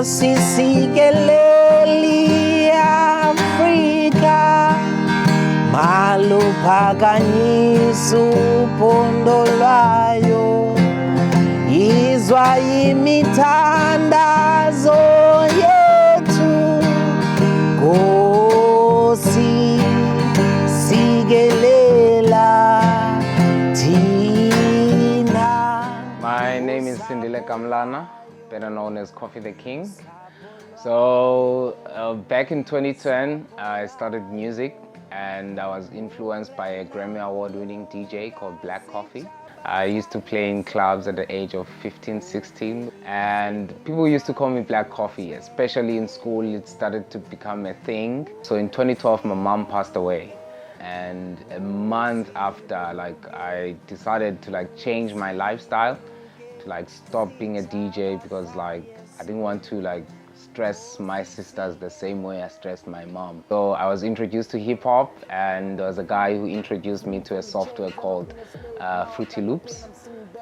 Nkosi sikeleli Afrika, maluphakanyisa uphondo lwayo, izwa imithandazo yethu. Nkosi sikelela thina. My name is Sindile Kamlana, better known as Coffee the King. So back in 2010, I started music and I was influenced by a Grammy Award-winning DJ called Black Coffee. I used to play in clubs at the age of 15, 16, and people used to call me Black Coffee, especially in school. It started to become a thing. So in 2012, my mom passed away. And a month after, I decided to change my lifestyle, to stop being a DJ, because I didn't want to stress my sisters the same way I stressed my mom. So I was introduced to hip hop, and there was a guy who introduced me to a software called Fruity Loops,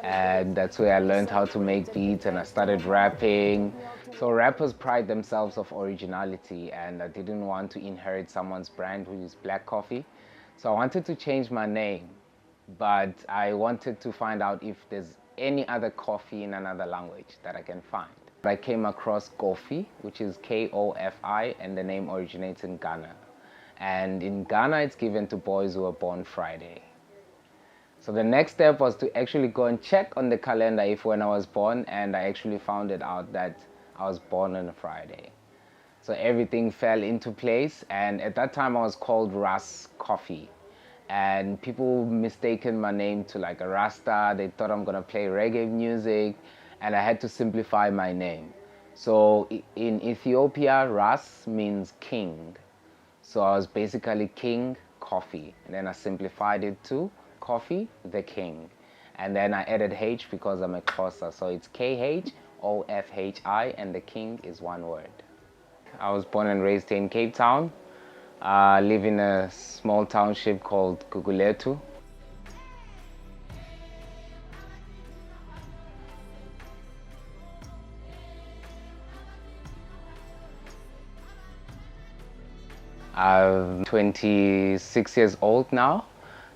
and that's where I learned how to make beats and I started rapping. So rappers pride themselves of originality, and I didn't want to inherit someone's brand who is Black Coffee. So I wanted to change my name, but I wanted to find out if there's any other coffee in another language that I can find. I came across Kofi, which is K-O-F-I, and the name originates in Ghana. And in Ghana, it's given to boys who are born Friday. So the next step was to actually go and check on the calendar if when I was born, and I actually found it out that I was born on a Friday. So everything fell into place, and at that time I was called Ras Coffee. And people mistaken my name to a Rasta. They thought I'm gonna play reggae music, and I had to simplify my name. So in Ethiopia, Ras means king. So I was basically King Coffee, and then I simplified it to Coffee the King. And then I added H because I'm a Xhosa, so it's K-H-O-F-H-I, and the King is one word. I was born and raised in Cape Town. I live in a small township called Guguletu. I'm 26 years old now,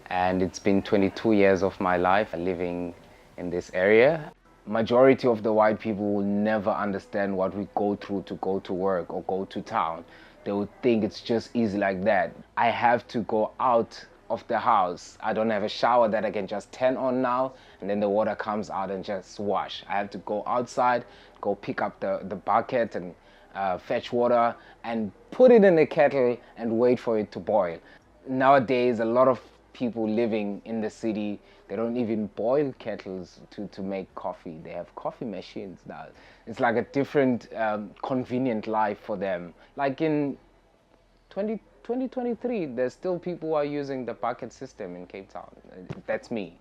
and it's been 22 years of my life living in this area. Majority of the white people will never understand what we go through to go to work or go to town. They would think it's just easy like that. I have to go out of the house. I don't have a shower that I can just turn on now and then the water comes out and just wash. I have to go outside, go pick up the bucket and fetch water and put it in the kettle and wait for it to boil. Nowadays, a lot of people living in the city, they don't even boil kettles to make coffee. They have coffee machines now. It's like a different convenient life for them. Like in 2023, there's still people who are using the bucket system in Cape Town. That's me.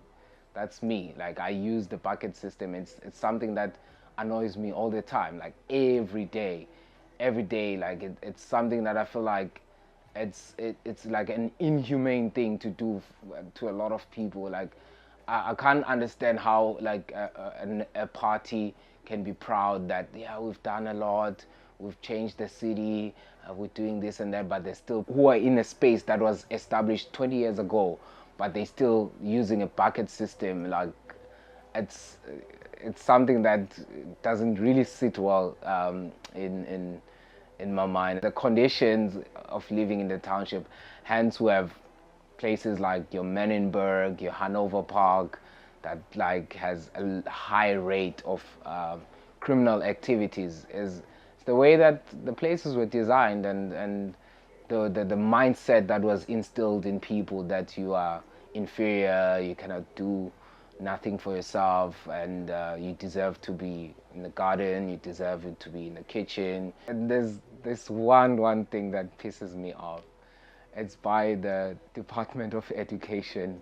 That's me. I use the bucket system. It's something that annoys me all the time, every day. It's something that I feel like it's like an inhumane thing to do to a lot of people. I can't understand how a party can be proud that we've done a lot, we've changed the city, we're doing this and that, but they're still who are in a space that was established 20 years ago, but they're still using a bucket system. It's something that doesn't really sit well in my mind. The conditions of living in the township, hence we have places like your Menenberg, your Hanover Park, that has a high rate of criminal activities. Is the way that the places were designed, and the mindset that was instilled in people that you are inferior, you cannot do nothing for yourself, and you deserve to be in the garden, you deserve to be in the kitchen. And there's this one thing that pisses me off. It's by the Department of Education.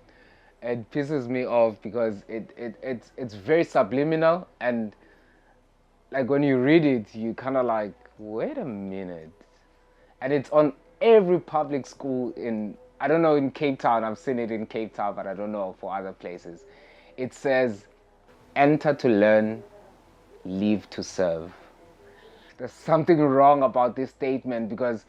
It pisses me off because it's very subliminal, and when you read it, you kind of wait a minute. And it's on every public school I don't know in Cape Town, I've seen it in Cape Town, but I don't know for other places. It says, enter to learn, leave to serve. there's something wrong about this statement, because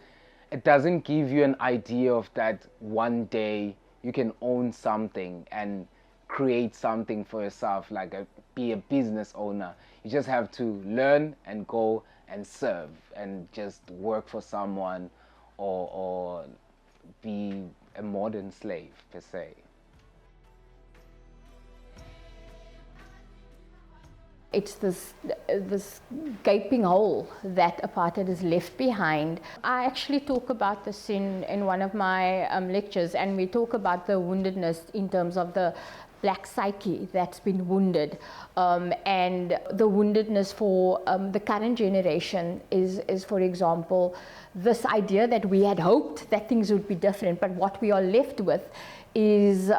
it doesn't give you an idea of that one day you can own something and create something for yourself, like be a business owner. You just have to learn and go and serve and just work for someone, or be a modern slave per se. It's this gaping hole that apartheid has left behind. I actually talk about this in one of my lectures, and we talk about the woundedness in terms of the black psyche that's been wounded, and the woundedness for the current generation is, for example, this idea that we had hoped that things would be different, but what we are left with is,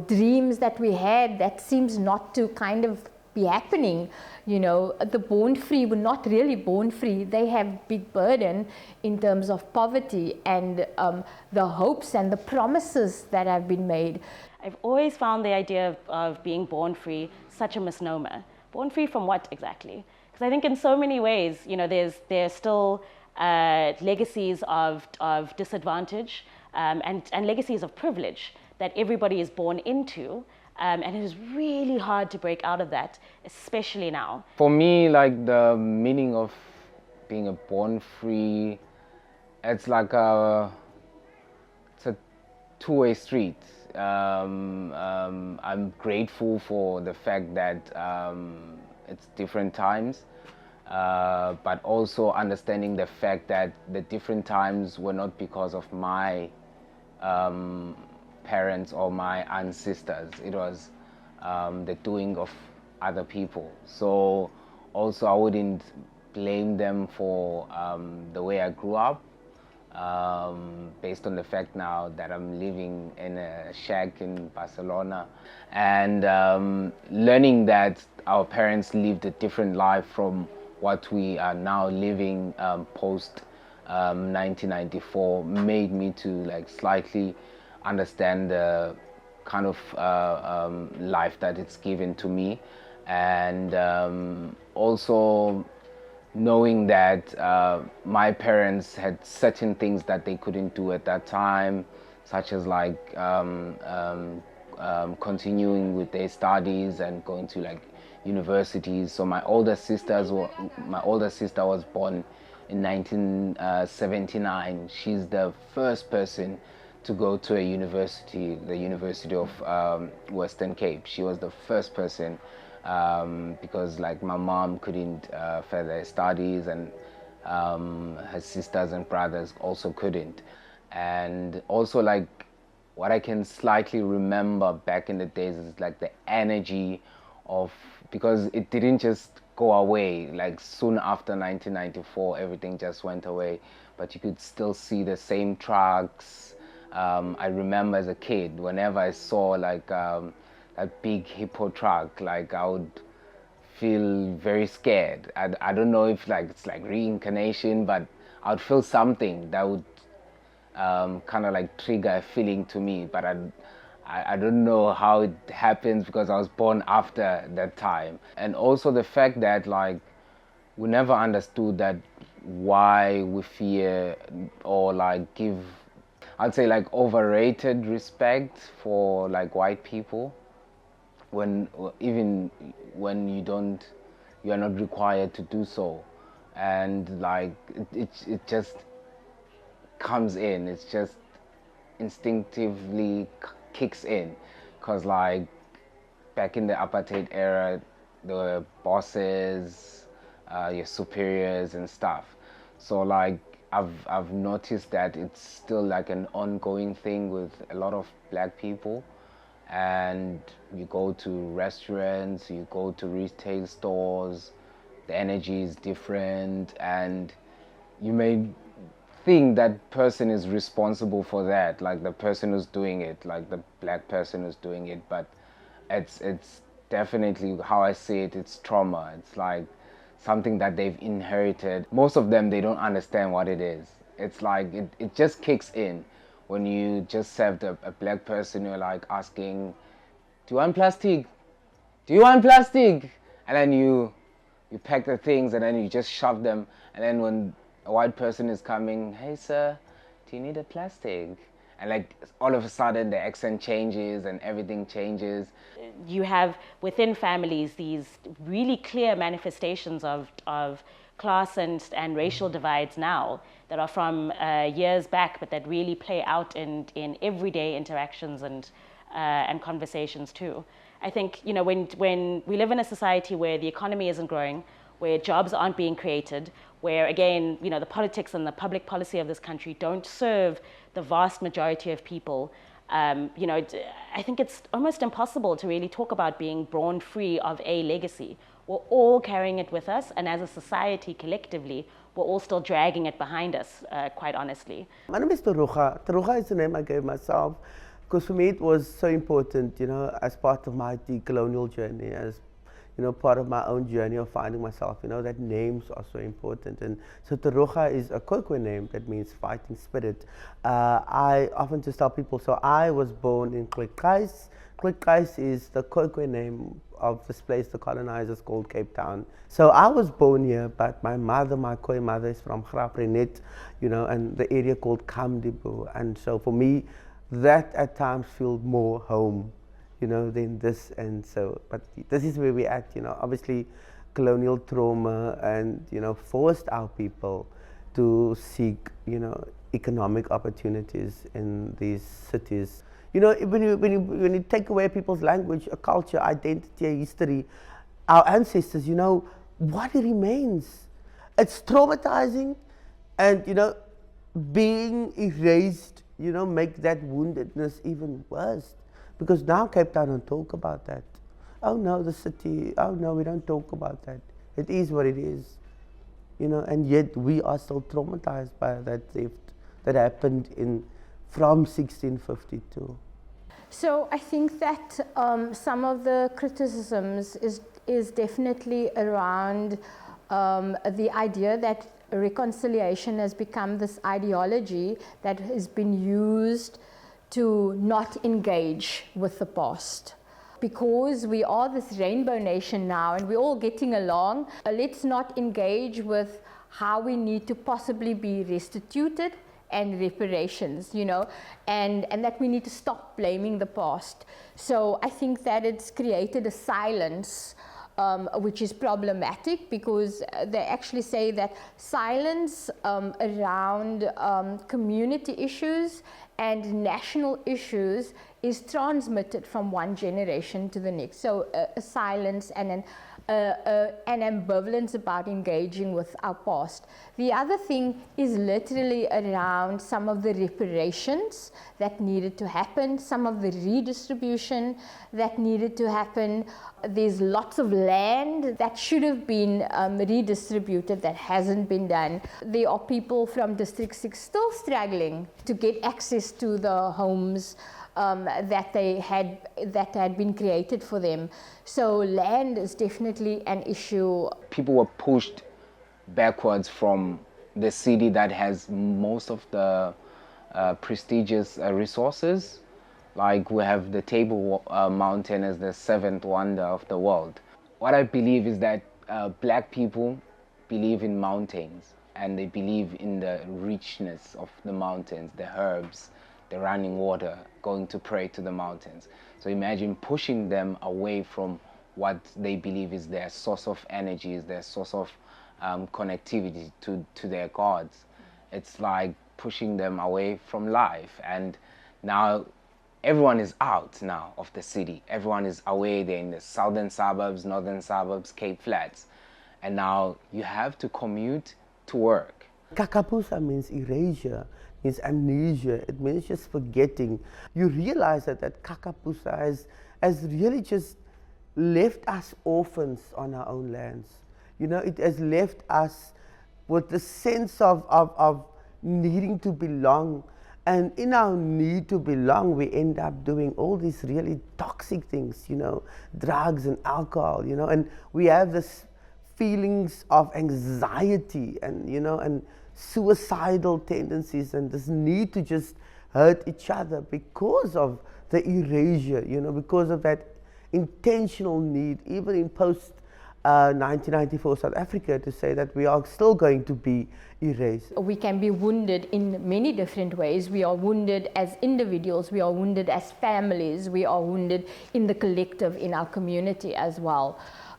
dreams that we had that seems not to kind of be happening. The born free were not really born free. They have big burden in terms of poverty and the hopes and the promises that have been made. I've always found the idea of being born free such a misnomer. Born free from what exactly? Because I think in so many ways, there's still legacies of disadvantage and legacies of privilege that everybody is born into. And it is really hard to break out of that, especially now. For me, like, the meaning of being a born free, it's like it's a two-way street. I'm grateful for the fact that it's different times, but also understanding the fact that the different times were not because of my parents or my ancestors. It was the doing of other people. So also I wouldn't blame them for the way I grew up, based on the fact now that I'm living in a shack in Barcelona, and learning that our parents lived a different life from what we are now living post 1994 made me to like slightly understand the kind of life that it's given to me, and also knowing that my parents had certain things that they couldn't do at that time, such as like continuing with their studies and going to like universities. So my older sister was born in 1979. She's the first person to go to a university, the University of Western Cape. She was the first person, because like my mom couldn't further her studies, and her sisters and brothers also couldn't. And also like what I can slightly remember back in the days is like the energy of, because it didn't just go away, like soon after 1994 everything just went away, but you could still see the same trucks. I remember as a kid, whenever I saw like a big hippo truck, like I would feel very scared. I don't know if like it's like reincarnation, but I would feel something that would kind of like trigger a feeling to me. But I don't know how it happens, because I was born after that time. And also the fact that like we never understood that why we fear or like give, I'd say like overrated respect for like white people, when even when you are not required to do so, and like it just comes in. It's just instinctively kicks in, because like back in the apartheid era, the bosses, your superiors and stuff. So like I've noticed that it's still like an ongoing thing with a lot of black people. And you go to restaurants, you go to retail stores, the energy is different, and you may think that person is responsible for that, like the person who's doing it, like the black person who's doing it, but it's definitely, how I see it, it's trauma. It's like something that they've inherited. Most of them, they don't understand what it is. It's like it just kicks in when you just served a black person. You're like asking, do you want plastic? Do you want plastic? And then you pack the things and then you just shove them, and then when a white person is coming, hey sir, do you need a plastic? And like all of a sudden the accent changes and everything changes. You have within families these really clear manifestations of class and racial divides now that are from years back, but that really play out in everyday interactions and conversations too. I think, you know, when we live in a society where the economy isn't growing, where jobs aren't being created, where again, you know, the politics and the public policy of this country don't serve the vast majority of people, you know, I think it's almost impossible to really talk about being born free of a legacy. We're all carrying it with us, and as a society collectively, we're all still dragging it behind us, quite honestly. My name is Teruga. Teruga is the name I gave myself because for me it was so important, you know, as part of my decolonial journey, as you know, part of my own journey of finding myself, you know, that names are so important. And so Teruga is a Khoekhoe name that means fighting spirit. I often just tell people, so I was born in Klikhuis. Klikhuis is the Khoekhoe name of this place the colonizers called Cape Town. So I was born here, but my mother, my Khoi mother, is from Graafrenet, you know, and the area called Kamdibu. And so for me, that at times feels more home, you know, than this. And so, but this is where we're at, you know. Obviously, colonial trauma and, you know, forced our people to seek, you know, economic opportunities in these cities. You know, when you take away people's language, a culture, identity, a history, our ancestors, you know, what remains? It's traumatizing, and, you know, being erased, you know, make that woundedness even worse. Because now Cape Town don't talk about that. Oh no, the city, oh no, we don't talk about that. It is what it is, you know, and yet we are still traumatized by that theft that happened from 1652. So I think that some of the criticisms is definitely around the idea that reconciliation has become this ideology that has been used to not engage with the past. Because we are this rainbow nation now and we're all getting along, let's not engage with how we need to possibly be restituted and reparations, you know, and that we need to stop blaming the past. So I think that it's created a silence which is problematic, because they actually say that silence around community issues and national issues is transmitted from one generation to the next. So a silence and an ambivalence about engaging with our past. The other thing is literally around some of the reparations that needed to happen, some of the redistribution that needed to happen. There's lots of land that should have been redistributed that hasn't been done. There are people from District 6 still struggling to get access to the homes that had been created for them. So land is definitely an issue. People were pushed backwards from the city that has most of the prestigious resources. Like we have the Table Mountain as the seventh wonder of the world. What I believe is that black people believe in mountains, and they believe in the richness of the mountains, the herbs, the running water, going to pray to the mountains. So imagine pushing them away from what they believe is their source of energy, is their source of connectivity to their gods. It's like pushing them away from life. And now everyone is out now of the city. Everyone is away. They're in the southern suburbs, northern suburbs, Cape Flats. And now you have to commute to work. Kakapusa means erasure, means amnesia. It means just forgetting. You realize that Kakapusa has really just left us orphans on our own lands. You know, it has left us with the sense of needing to belong. And in our need to belong, we end up doing all these really toxic things, you know, drugs and alcohol, you know, and we have this feelings of anxiety and, you know, and suicidal tendencies and this need to just hurt each other because of the erasure, you know, because of that intentional need, even in post 1994 South Africa to say that we are still going to be erased. We can be wounded in many different ways. We are wounded as individuals, we are wounded as families, we are wounded in the collective, in our community as well.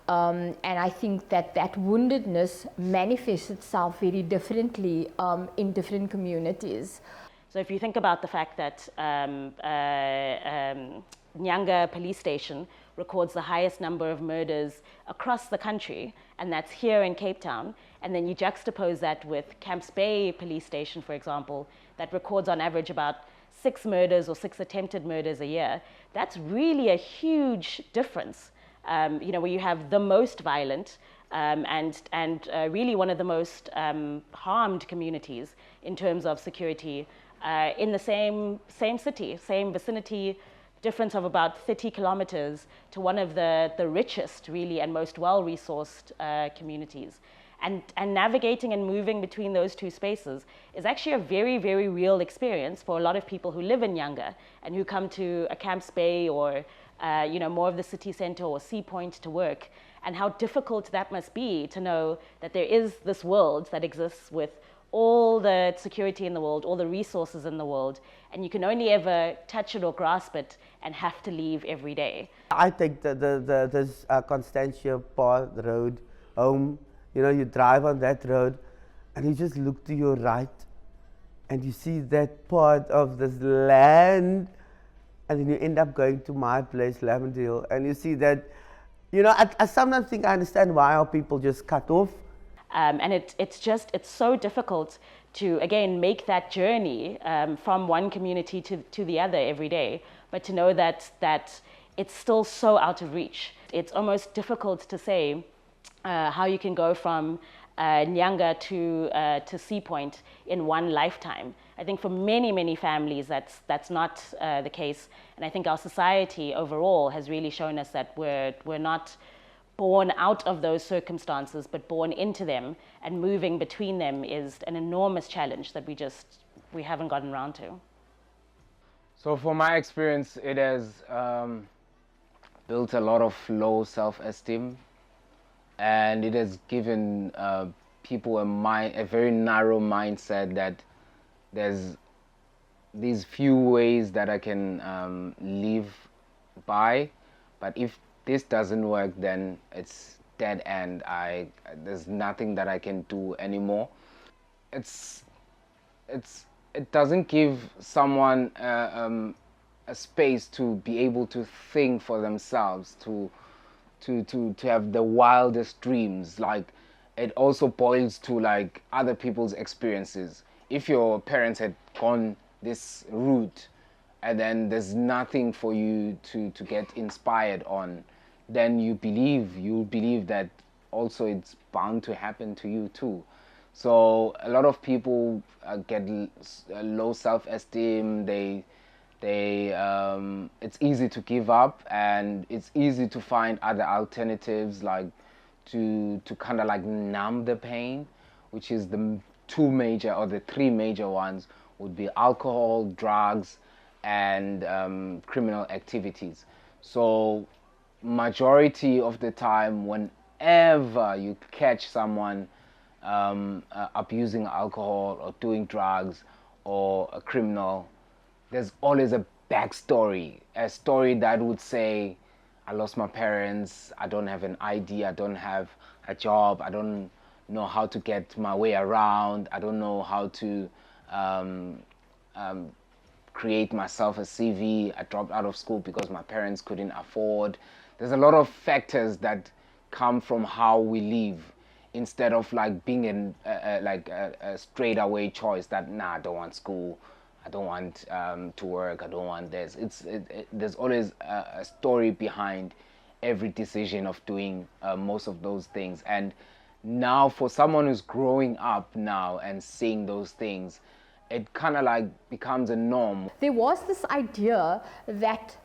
And I think that that woundedness manifests itself very differently in different communities. So if you think about the fact that Nyanga police station records the highest number of murders across the country, and that's here in Cape Town, and then you juxtapose that with Camps Bay police station, for example, that records on average about 6 murders or 6 attempted murders a year, that's really a huge difference. Where you have the most violent and really one of the most harmed communities in terms of security in the same city, same vicinity, difference of about 30 kilometers to one of the richest really and most well-resourced communities. And navigating and moving between those two spaces is actually a very, very real experience for a lot of people who live in Nyanga and who come to a Camps Bay or more of the city center or Sea Point to work, and how difficult that must be to know that there is this world that exists with all the security in the world, all the resources in the world, and you can only ever touch it or grasp it and have to leave every day. I take this Constantia Path road home. You drive on that road and you just look to your right and you see that part of this land, and then you end up going to my place, Lavendale, and you see that, I sometimes think I understand why are people just cut off. And it's so difficult to, again, make that journey from one community to the other every day, but to know that it's still so out of reach. It's almost difficult to say how you can go from Nyanga to Sea Point in one lifetime. I think for many, many families that's not the case, and I think our society overall has really shown us that we're not born out of those circumstances, but born into them, and moving between them is an enormous challenge that we haven't gotten around to. So for my experience, it has built a lot of low self-esteem, and it has given people a very narrow mindset that there's these few ways that I can live by, but if this doesn't work, then it's dead end. There's nothing that I can do anymore. It doesn't give someone a space to be able to think for themselves, to have the wildest dreams. Like, it also boils to like other people's experiences. If your parents had gone this route and then there's nothing for you to get inspired on, then you'll believe that also it's bound to happen to you too. So a lot of people get low self-esteem. It's easy to give up, and it's easy to find other alternatives, like to kind of like numb the pain, which is the 2 major or the 3 major ones would be alcohol, drugs, and criminal activities. So majority of the time, whenever you catch someone abusing alcohol or doing drugs or a criminal, there's always a backstory, a story that would say, I lost my parents, I don't have an ID, I don't have a job, I don't know how to get my way around, I don't know how to create myself a CV, I dropped out of school because my parents couldn't afford. There's a lot of factors that come from how we live, instead of like being a straight away choice that, nah, I don't want school, I don't want to work, I don't want this. There's always a story behind every decision of doing most of those things. And now for someone who's growing up now and seeing those things, it kind of like becomes a norm. There was this idea that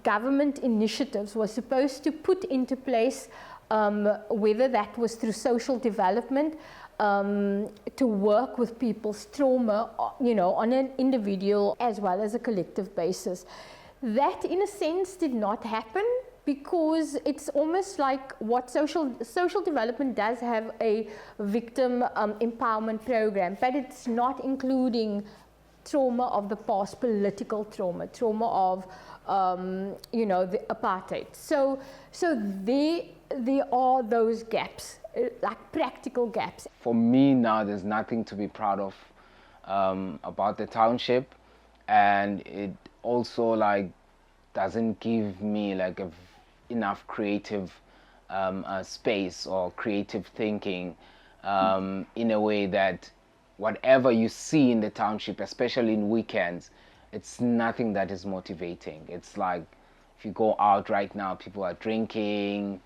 government initiatives were supposed to put into place, whether that was through social development, to work with people's trauma, on an individual as well as a collective basis. That, in a sense, did not happen, because it's almost like what social development does have a victim empowerment program, but it's not including trauma of the past, political trauma of the apartheid. So there are those gaps, like practical gaps. For me now, there's nothing to be proud of about the township, and it also like doesn't give me like enough creative space or creative thinking in a way that whatever you see in the township, especially in weekends, it's nothing that is motivating. It's like if you go out right now, people are drinking,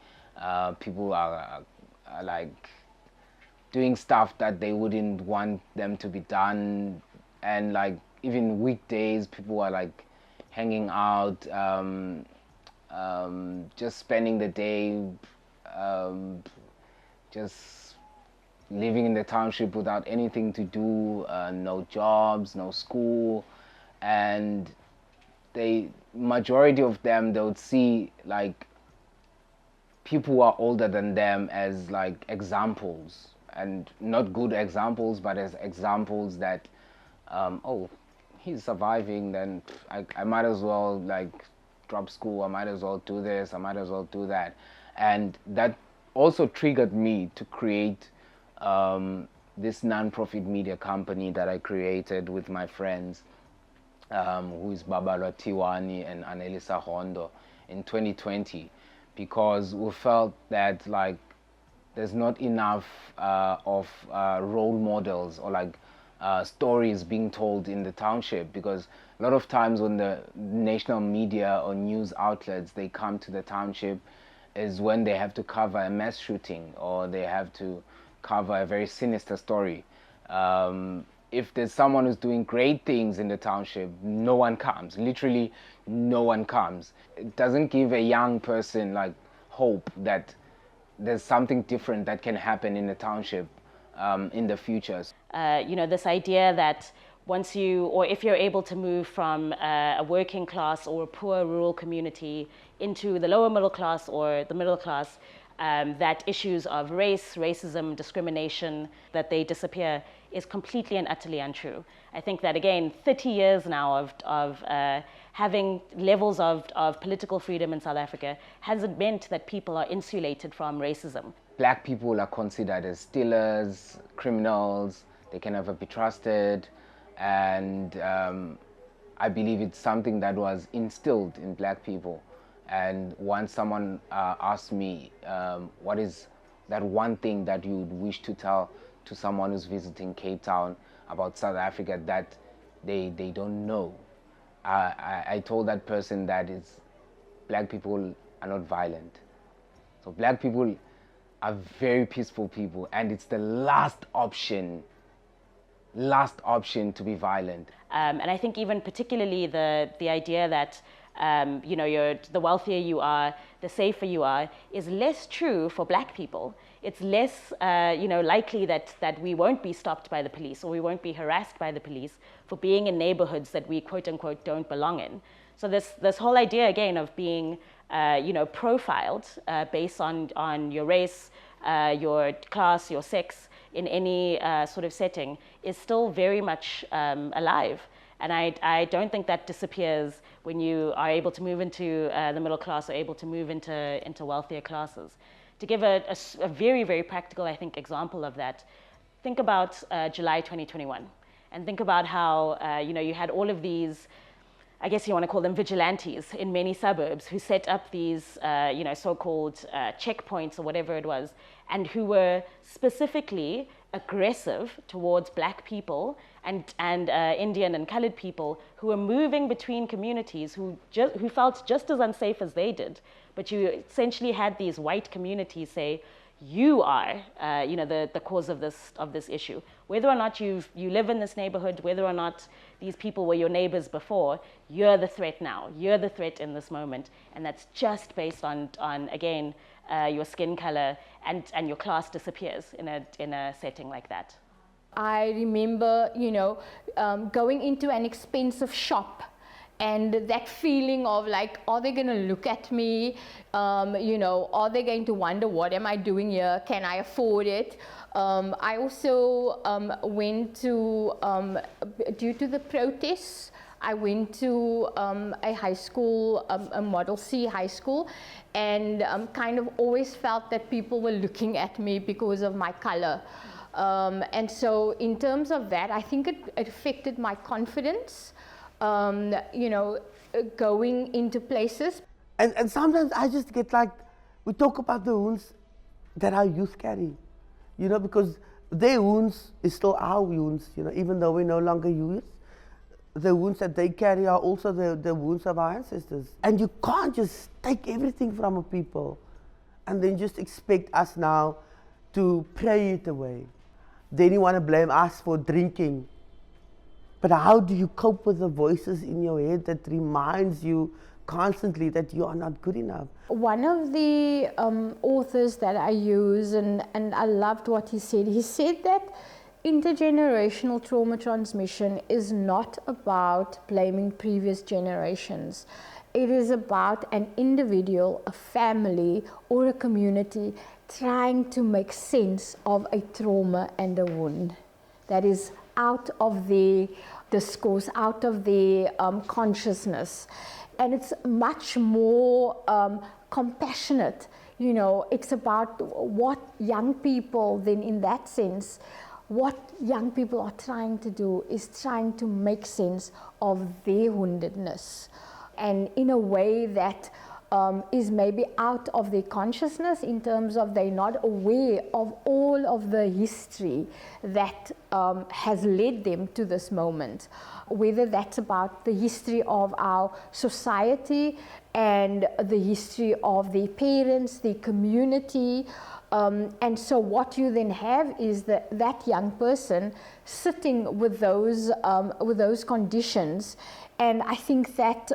people are like doing stuff that they wouldn't want them to be done, and like even weekdays, people are like hanging out, just spending the day, just living in the township without anything to do, no jobs, no school, and majority of them, they would see like people who are older than them as like examples, and not good examples, but as examples that, oh, he's surviving, then I might as well like drop school, I might as well do this, I might as well do that. And that also triggered me to create this non-profit media company that I created with my friends, who is Babalwa Tiwani and Annelisa Hondo, in 2020, because we felt that like there's not enough of role models or like stories being told in the township, because a lot of times when the national media or news outlets, they come to the township is when they have to cover a mass shooting or they have to cover a very sinister story. If there's someone who's doing great things in the township, no one comes. Literally, no one comes. It doesn't give a young person like hope that there's something different that can happen in the township in the future. This idea that once you, or if you're able to move from a working class or a poor rural community into the lower middle class or the middle class, that issues of race, racism, discrimination, that they disappear is completely and utterly untrue. I think that, again, 30 years now of having levels of political freedom in South Africa hasn't meant that people are insulated from racism. Black people are considered as stealers, criminals, they can never be trusted, and I believe it's something that was instilled in black people. And once someone asked me, what is that one thing that you would wish to tell to someone who's visiting Cape Town about South Africa that they don't know, I told that person that black people are not violent. So black people are very peaceful people, and it's the last option to be violent. And I think even particularly the idea that the wealthier you are, the safer you are, is less true for black people. It's less likely that we won't be stopped by the police or we won't be harassed by the police for being in neighborhoods that we quote unquote don't belong in. So this whole idea again of being profiled based on your race, your class, your sex in any sort of setting is still very much alive. And I don't think that disappears when you are able to move into the middle class or able to move into wealthier classes. To give a very, very practical, I think, example of that, think about July 2021. And think about how you had all of these, I guess you want to call them vigilantes in many suburbs who set up these so-called checkpoints or whatever it was, and who were specifically aggressive towards black people and Indian and colored people who were moving between communities who felt just as unsafe as they did. But you essentially had these white communities say, you are the cause of this issue. Whether or not you live in this neighborhood, whether or not these people were your neighbors before, you're the threat now. You're the threat in this moment. And that's just based on again, your skin color, and your class disappears in a setting like that. I remember, going into an expensive shop And that feeling of like, are they going to look at me? You know, are they going to wonder, what am I doing here? Can I afford it? I also went to, due to the protests, I went to a high school, a Model C high school, and kind of always felt that people were looking at me because of my color. And so in terms of that, I think it affected my confidence, you know, going into places. And sometimes I just get like, we talk about the wounds that our youth carry, you know, because their wounds is still our wounds, you know, even though we're no longer youth. The wounds that they carry are also the wounds of our ancestors. And you can't just take everything from a people and then just expect us now to pray it away. Then you want to blame us for drinking. But how do you cope with the voices in your head that reminds you constantly that you are not good enough? One of the authors that I use, and I loved what he said that intergenerational trauma transmission is not about blaming previous generations. It is about an individual, a family, or a community trying to make sense of a trauma and a wound that is out of the discourse, out of the consciousness. And it's much more compassionate. You know, it's about what young people then, in that sense, what young people are trying to do is trying to make sense of their woundedness, and in a way that is maybe out of their consciousness, in terms of they're not aware of all of the history that has led them to this moment, whether that's about the history of our society and the history of their parents, their community. And so what you then have is that young person sitting with those conditions, and I think that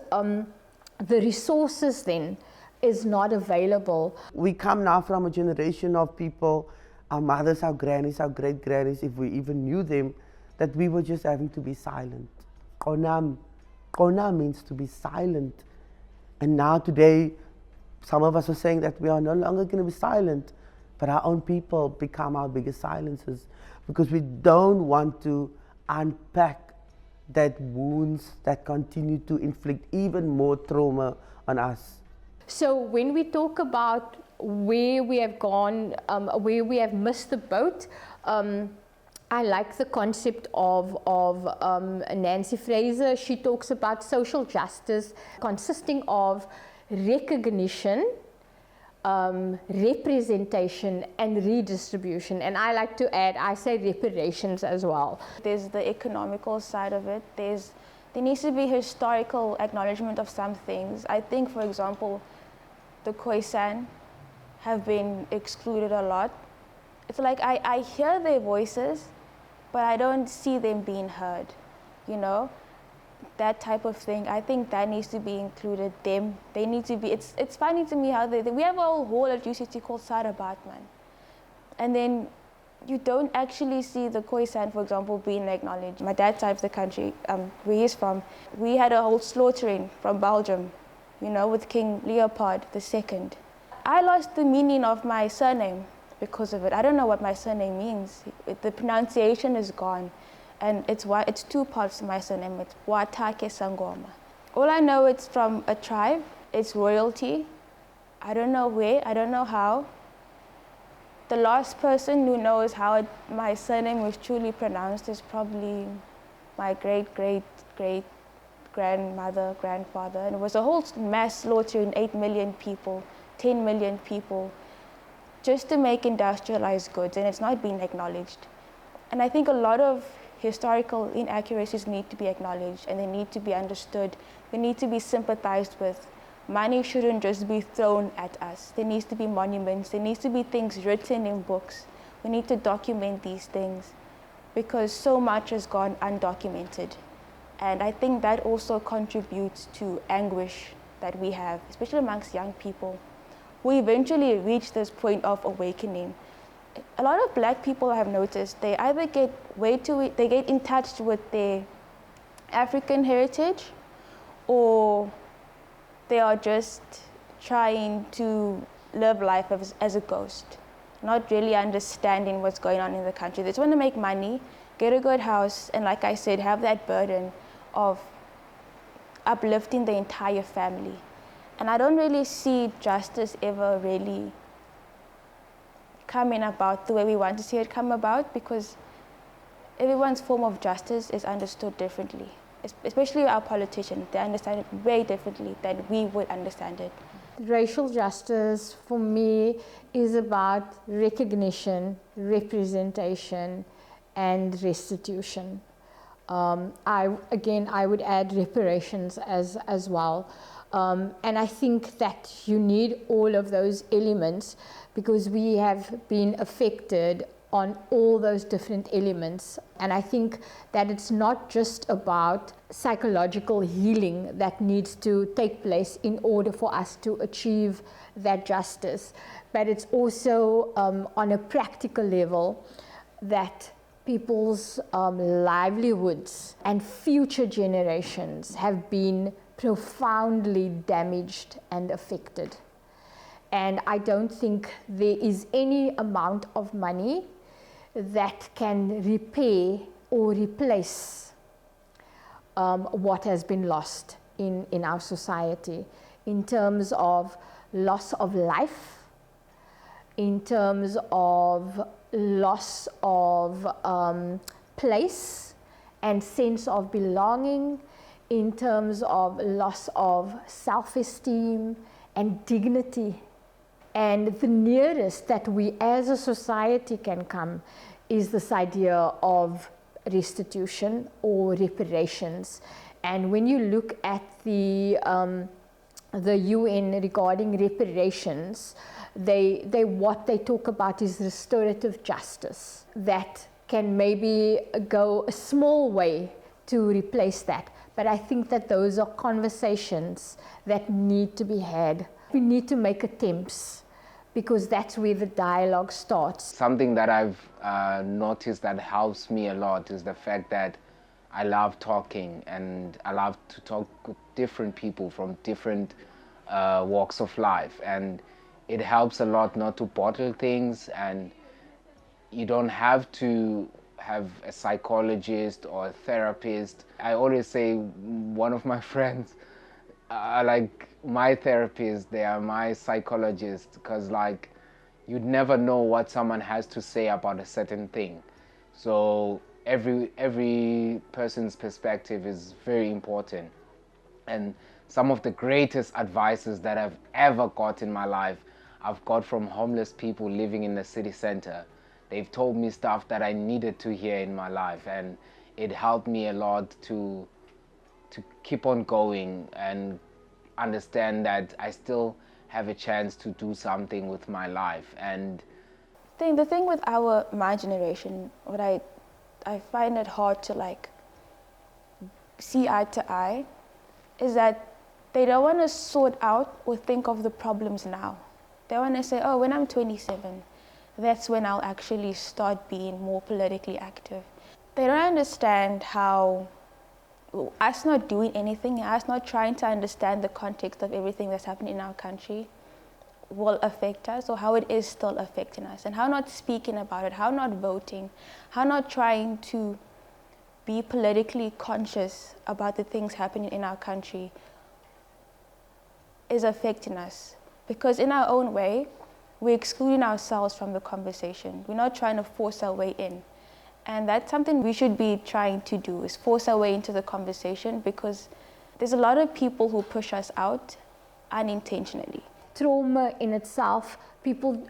the resources then is not available. We come now from a generation of people, our mothers, our grannies, our great-grannies, if we even knew them, that we were just having to be silent. Konam means to be silent. And now today, some of us are saying that we are no longer going to be silent. But our own people become our biggest silencers, because we don't want to unpack that wounds that continue to inflict even more trauma on us. So when we talk about where we have gone, where we have missed the boat, I like the concept of Nancy Fraser. She talks about social justice consisting of recognition, representation and redistribution, and I like to add, I say reparations as well. There's the economical side of it. There needs to be historical acknowledgement of some things. I think, for example, the Khoisan have been excluded a lot. It's like I hear their voices, but I don't see them being heard, you know? That type of thing, I think that needs to be included. They need to be, it's funny to me how we have a whole hall at UCT called Sarabat, man. And then you don't actually see the Khoisan, for example, being acknowledged. My dad's side of the country, where he's from, we had a whole slaughtering from Belgium, you know, with King Leopold II. I lost the meaning of my surname because of it. I don't know what my surname means. The pronunciation is gone. And it's two parts to my surname. It's Watake Sangoma. All I know, it's from a tribe. It's royalty. I don't know where. I don't know how. The last person who knows how my surname was truly pronounced is probably my great-great-great-grandmother, grandfather. And it was a whole mass slaughtering, 8 million people, 10 million people, just to make industrialized goods, and it's not being acknowledged. And I think a lot of historical inaccuracies need to be acknowledged, and they need to be understood. They need to be sympathized with. Money shouldn't just be thrown at us. There needs to be monuments. There needs to be things written in books. We need to document these things, because so much has gone undocumented. And I think that also contributes to anguish that we have, especially amongst young people, who eventually reach this point of awakening. A lot of black people, I have noticed, they either get in touch with their African heritage, or they are just trying to live life as a ghost, not really understanding what's going on in the country. They just want to make money, get a good house, and like I said, have that burden of uplifting the entire family. And I don't really see justice ever really coming about the way we want to see it come about, because everyone's form of justice is understood differently. Especially our politicians, they understand it way differently than we would understand it. Racial justice for me is about recognition, representation, and restitution. I would add reparations as well. And I think that you need all of those elements, because we have been affected on all those different elements. And I think that it's not just about psychological healing that needs to take place in order for us to achieve that justice, but it's also on a practical level that people's livelihoods and future generations have been profoundly damaged and affected. And I don't think there is any amount of money that can repair or replace what has been lost in our society, in terms of loss of life, in terms of loss of place and sense of belonging, in terms of loss of self-esteem and dignity. And the nearest that we as a society can come is this idea of restitution or reparations. And when you look at the UN regarding reparations, what they talk about is restorative justice that can maybe go a small way to replace that. But I think that those are conversations that need to be had. We need to make attempts, because that's where the dialogue starts. Something that I've noticed that helps me a lot is the fact that I love talking, and I love to talk with different people from different walks of life. And it helps a lot not to bottle things, and you don't have to have a psychologist or a therapist. I always say one of my friends, like my therapist, they are my psychologist, because like you'd never know what someone has to say about a certain thing. So every person's perspective is very important. And some of the greatest advices that I've ever got in my life, I've got from homeless people living in the city center. They've told me stuff that I needed to hear in my life, and it helped me a lot to keep on going and understand that I still have a chance to do something with my life. And the thing with my generation, what I find it hard to like see eye to eye, is that they don't want to sort out or think of the problems now. They want to say, oh, when I'm 27, that's when I'll actually start being more politically active. They don't understand how us not doing anything, us not trying to understand the context of everything that's happening in our country will affect us, or how it is still affecting us, and how not speaking about it, how not voting, how not trying to be politically conscious about the things happening in our country is affecting us. Because in our own way, we're excluding ourselves from the conversation. We're not trying to force our way in. And that's something we should be trying to do, is force our way into the conversation, because there's a lot of people who push us out unintentionally. Trauma in itself, people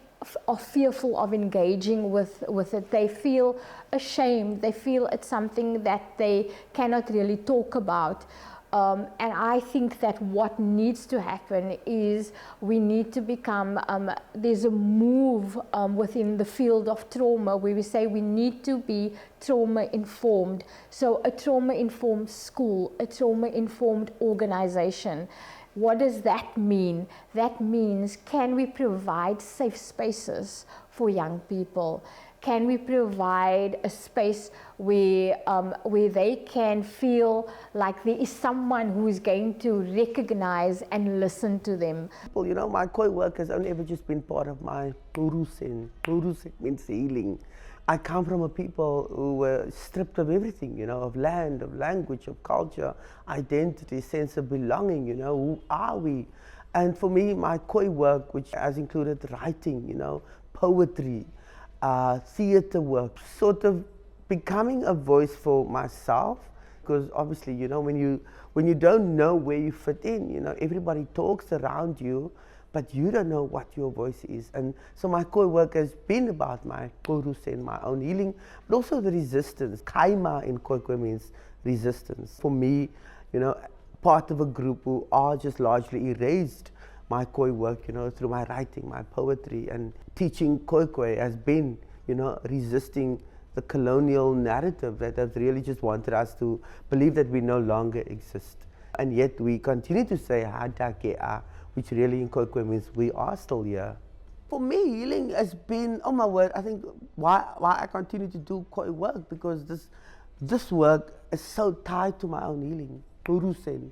are fearful of engaging with it. They feel ashamed. They feel it's something that they cannot really talk about. And I think that what needs to happen is we need to become, there's a move within the field of trauma where we say we need to be trauma-informed. So a trauma-informed school, a trauma-informed organization. What does that mean? That means, can we provide safe spaces for young people? can we provide a space where they can feel like there is someone who is going to recognize and listen to them. Well, you know, my Khoi work has only ever just been part of my Urusen. Urusen means healing. I come from a people who were stripped of everything, you know, of land, of language, of culture, identity, sense of belonging, you know, who are we? And for me, my Khoi work, which has included writing, you know, poetry, theater work, sort of becoming a voice for myself, because obviously, you know, when you don't know where you fit in, you know, everybody talks around you, but you don't know what your voice is. And so my Khoi work has been about my Korusen, my own healing, but also the resistance. Kaima in Khoi means resistance. For me, you know, part of a group who are just largely erased, my Khoi work, you know, through my writing, my poetry, and teaching Khoi has been, you know, resisting the colonial narrative that has really just wanted us to believe that we no longer exist. And yet we continue to say Hadakea, which really in Khoi means we are still here. For me, healing has been, oh my word, I think why I continue to do Khoi work, because this work is so tied to my own healing, Urusen.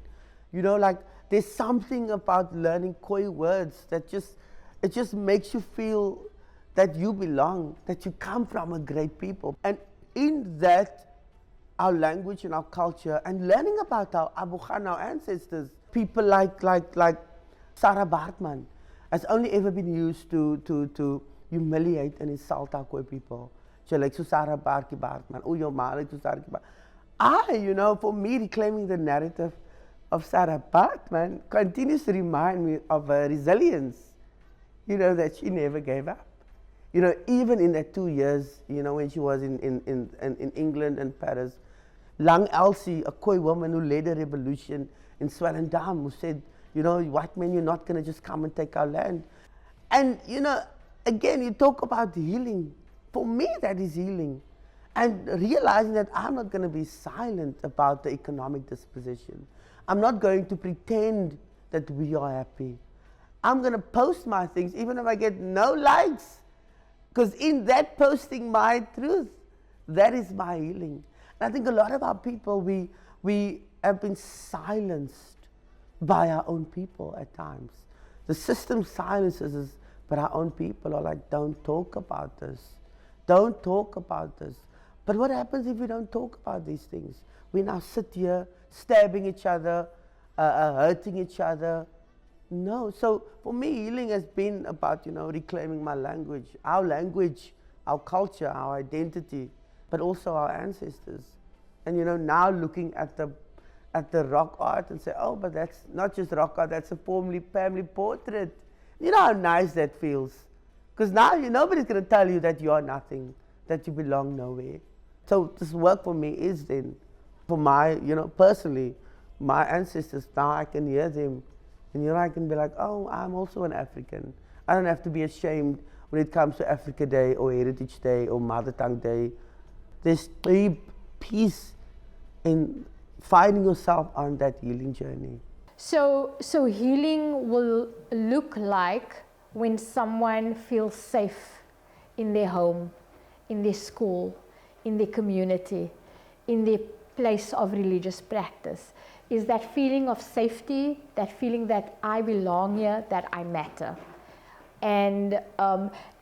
You know, like there's something about learning Khoi words that it just makes you feel that you belong, that you come from a great people. And in that, our language and our culture, and learning about our Abu Khan, our ancestors, people like Sarah Bartman has only ever been used to humiliate and insult our Khoi people. So like Sarah Bartman, oh your ma, like Sarah Bartman. You know, for me, reclaiming the narrative of Sarah Bartman continues to remind me of her resilience, you know, that she never gave up. You know, even in that 2 years, you know, when she was in England and Paris, Lang Elsie, a Khoi woman who led a revolution in Swellendam, who said, you know, white men, you're not going to just come and take our land. And, you know, again, you talk about healing. For me, that is healing. And realizing that I'm not going to be silent about the economic disposition. I'm not going to pretend that we are happy. I'm going to post my things, even if I get no likes. Because in that posting my truth, that is my healing. And I think a lot of our people, we have been silenced by our own people at times. The system silences us, but our own people are like, don't talk about this. Don't talk about this. But what happens if we don't talk about these things? We now sit here stabbing each other, hurting each other. No, so for me, healing has been about, you know, reclaiming my language, our culture, our identity, but also our ancestors. And, you know, now looking at the rock art and say, oh, but that's not just rock art, that's a family portrait. You know how nice that feels? Because now nobody's going to tell you that you're nothing, that you belong nowhere. So this work for me is then, for my, you know, personally, my ancestors, now I can hear them. And, you know, I can be like, oh, I'm also an African. I don't have to be ashamed when it comes to Africa Day or Heritage Day or Mother Tongue Day. There's deep peace in finding yourself on that healing journey. So healing will look like when someone feels safe in their home, in their school, in their community, in their place of religious practice. Is that feeling of safety, that feeling that I belong here, that I matter. And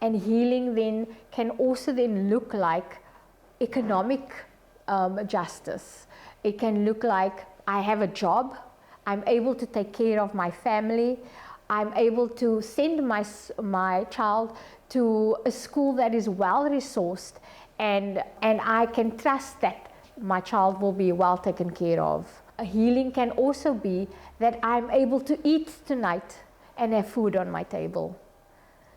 healing then can also then look like economic justice. It can look like I have a job, I'm able to take care of my family, I'm able to send my child to a school that is well resourced, and I can trust that my child will be well taken care of. Healing can also be that I'm able to eat tonight and have food on my table.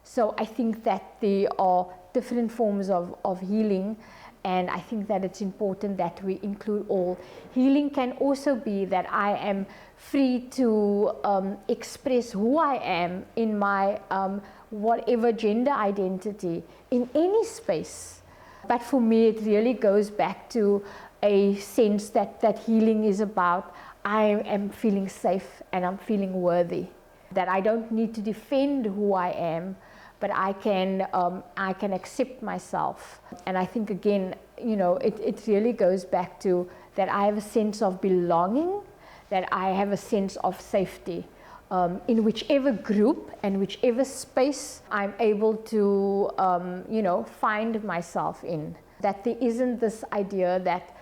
So I think that there are different forms of healing, and I think that it's important that we include all. Healing can also be that I am free to express who I am in my whatever gender identity in any space. But for me, it really goes back to a sense that healing is about I am feeling safe and I'm feeling worthy. That I don't need to defend who I am, but I can accept myself. And I think again, it really goes back to that I have a sense of belonging, that I have a sense of safety. In whichever group and whichever space I'm able to, find myself in. That there isn't this idea that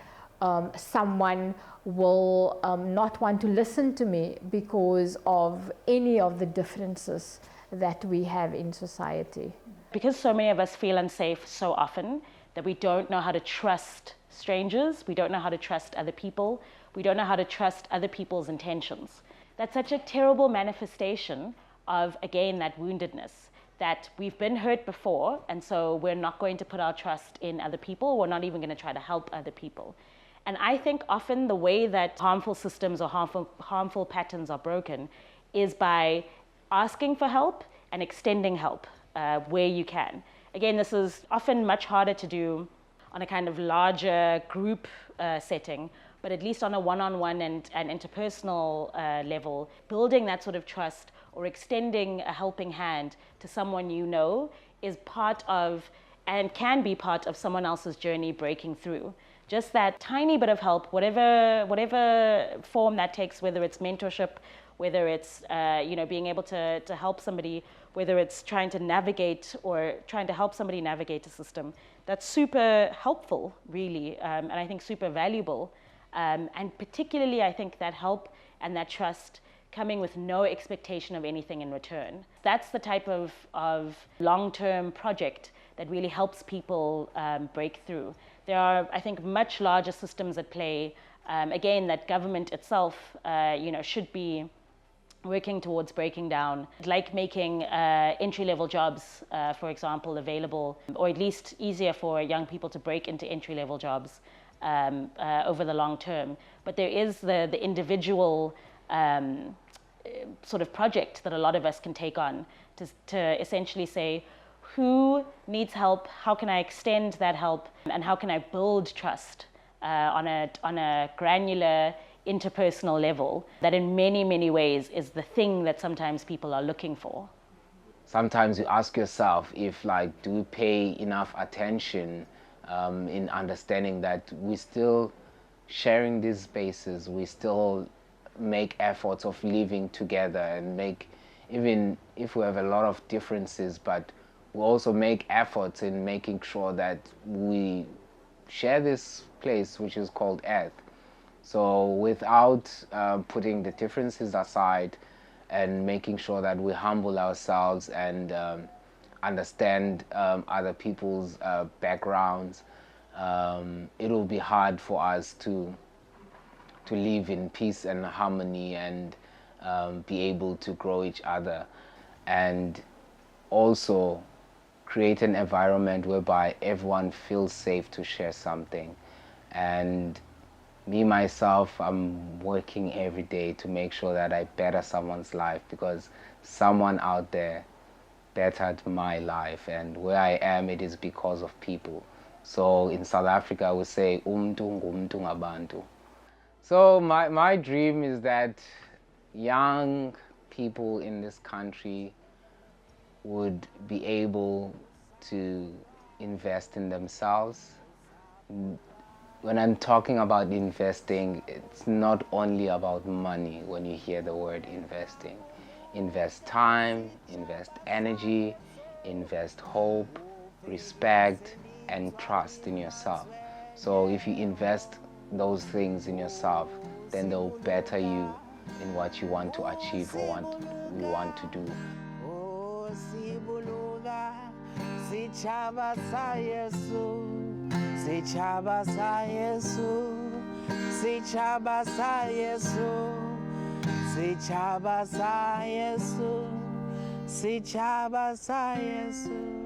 someone will not want to listen to me because of any of the differences that we have in society. Because so many of us feel unsafe so often that we don't know how to trust strangers, we don't know how to trust other people, we don't know how to trust other people's intentions. That's such a terrible manifestation of, again, that woundedness, that we've been hurt before, and so we're not going to put our trust in other people, we're not even going to try to help other people. And I think often the way that harmful systems or harmful patterns are broken is by asking for help and extending help where you can. Again, this is often much harder to do on a kind of larger group setting, but at least on a one-on-one and interpersonal level, building that sort of trust or extending a helping hand to someone you know is part of, and can be part of, someone else's journey breaking through. Just that tiny bit of help, whatever form that takes, whether it's mentorship, whether it's being able to help somebody, whether it's trying to navigate or trying to help somebody navigate a system, that's super helpful, really, and I think super valuable. And particularly, I think that help and that trust coming with no expectation of anything in return. That's the type of long-term project that really helps people break through. There are, I think, much larger systems at play, again, that government itself, should be working towards breaking down, like making entry-level jobs, for example, available, or at least easier for young people to break into entry-level jobs over the long term. But there is the individual sort of project that a lot of us can take on to essentially say, who needs help, how can I extend that help, and how can I build trust on a granular, interpersonal level that in many, many ways is the thing that sometimes people are looking for. Sometimes you ask yourself if, do we pay enough attention in understanding that we're still sharing these spaces, we still make efforts of living together and make, even if we have a lot of differences, but we also make efforts in making sure that we share this place which is called Earth. So without putting the differences aside and making sure that we humble ourselves and understand other people's backgrounds, it will be hard for us to live in peace and harmony and be able to grow each other, and also create an environment whereby everyone feels safe to share something. And me, myself, I'm working every day to make sure that I better someone's life, because someone out there bettered my life, and where I am, it is because of people. So in South Africa, we say, umntu ngumntu ngabantu. So my dream is that young people in this country would be able to invest in themselves. When I'm talking about investing, it's not only about money when you hear the word investing. Invest time, invest energy, invest hope, respect, and trust in yourself. So if you invest those things in yourself, then they'll better you in what you want to achieve or what you want to do. Sichaba sa Yesu, sichaba sa Yesu, sichaba sa Yesu, sichaba sa Yesu, sichaba sa Yesu.